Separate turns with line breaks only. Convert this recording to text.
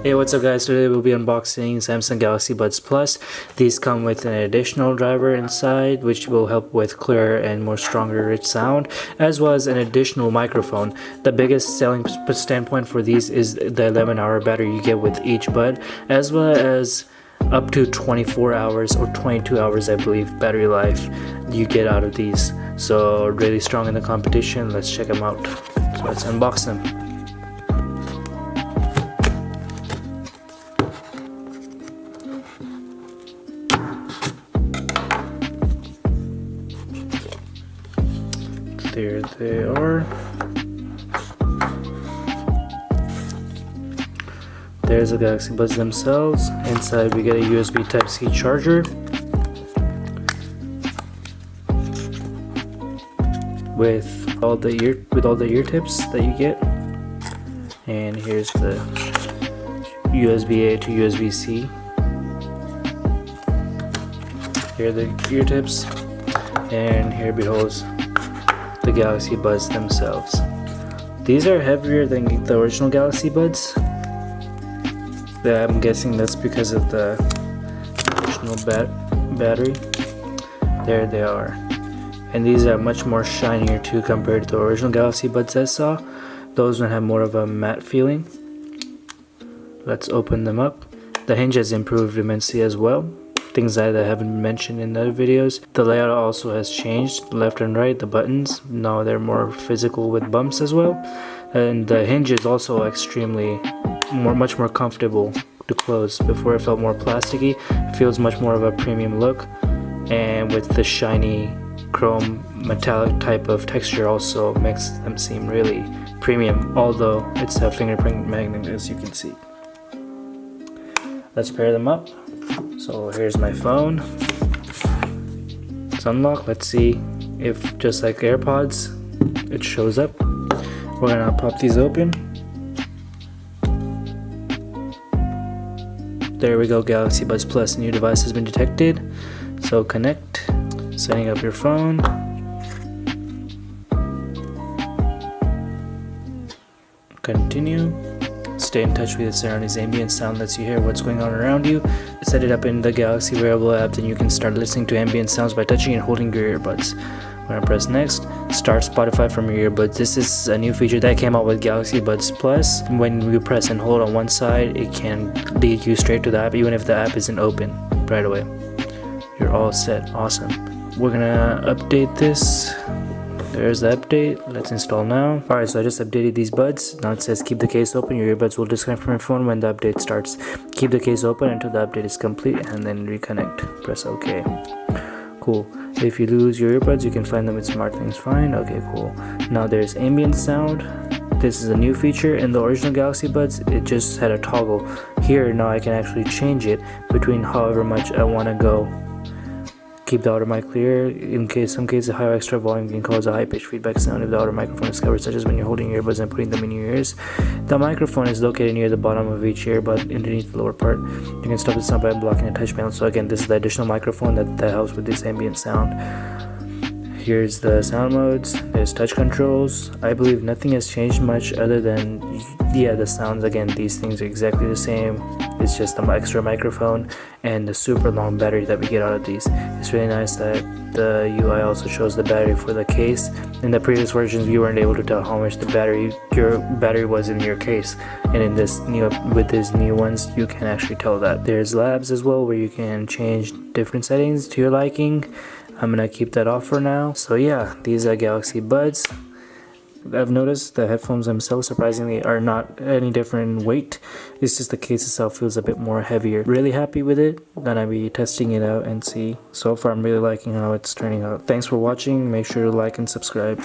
Hey, what's up guys? Today we'll be unboxing Samsung Galaxy Buds Plus. These come with an additional driver inside which will help with clearer and more stronger rich sound, as well as an additional microphone. The biggest selling standpoint for these is the 11-hour battery you get with each bud, as well as up to 24 hours or 22 hours I believe battery life you get out of these. So really strong in the competition. Let's check them out. So let's unbox them. There they are. There's the Galaxy Buds themselves. Inside we get a USB Type-C charger with all the ear tips that you get. And here's the USB-A to USB-C. Here are the ear tips, and here beholds the Galaxy Buds themselves. These are heavier than the original Galaxy Buds. I'm guessing that's because of the additional battery. There they are. And these are much more shinier too compared to the original Galaxy Buds I saw. Those one have more of a matte feeling. Let's open them up. The hinge has improved immensely as well. Things that I haven't mentioned in other videos. The layout also has changed, left and right, the buttons. Now they're more physical with bumps as well. And the hinge is also extremely much more comfortable to close. Before it felt more plasticky. It feels much more of a premium look, and with the shiny chrome metallic type of texture also makes them seem really premium, although it's a fingerprint magnet as you can see. Let's pair them up. So here's my phone. It's unlocked. Let's see if, just like AirPods, it shows up. We're gonna pop these open. There we go, Galaxy Buds Plus new device has been detected. So connect, setting up your phone. Continue. Stay in touch with your surroundings. Ambient sound lets you hear what's going on around you. Set it up in the Galaxy wearable app, then you can start listening to ambient sounds by touching and holding your earbuds. We're gonna press next. Start Spotify from your earbuds. This is a new feature that came out with Galaxy Buds Plus. When you press and hold on one side, it can lead you straight to the app, even if the app isn't open right away. You're all set. Awesome. We're gonna update this. There's the update. Let's install now. Alright, so I just updated these buds. Now it says keep the case open. Your earbuds will disconnect from your phone when the update starts. Keep the case open until the update is complete and then reconnect. Press OK. Cool. If you lose your earbuds, you can find them with SmartEveryThang's Find. Okay, cool. Now there's ambient sound. This is a new feature. In the original Galaxy Buds, it just had a toggle. Here, now I can actually change it between however much I want to go. Keep the outer mic clear. In some cases, high or extra volume can cause a high-pitched feedback sound if the outer microphone is covered, such as when you're holding your earbuds and putting them in your ears. The microphone is located near the bottom of each earbud, underneath the lower part. You can stop the sound by blocking a touch panel. So again, this is the additional microphone that helps with this ambient sound. Here's the sound modes. There's touch controls. I believe nothing has changed much other than, yeah, the sounds. Again, these things are exactly the same. It's just the extra microphone and the super long battery that we get out of these. It's really nice that the UI also shows the battery for the case. In the previous versions, you weren't able to tell how much your battery was in your case, and in this with these new ones, you can actually tell that. There's labs as well, where you can change different settings to your liking. I'm gonna keep that off for now. So yeah, these are Galaxy Buds. I've noticed the headphones themselves surprisingly are not any different in weight. It's just the case itself feels a bit more heavier. Really happy with it. Gonna be testing it out and see. So far I'm really liking how it's turning out. Thanks for watching. Make sure to like and subscribe.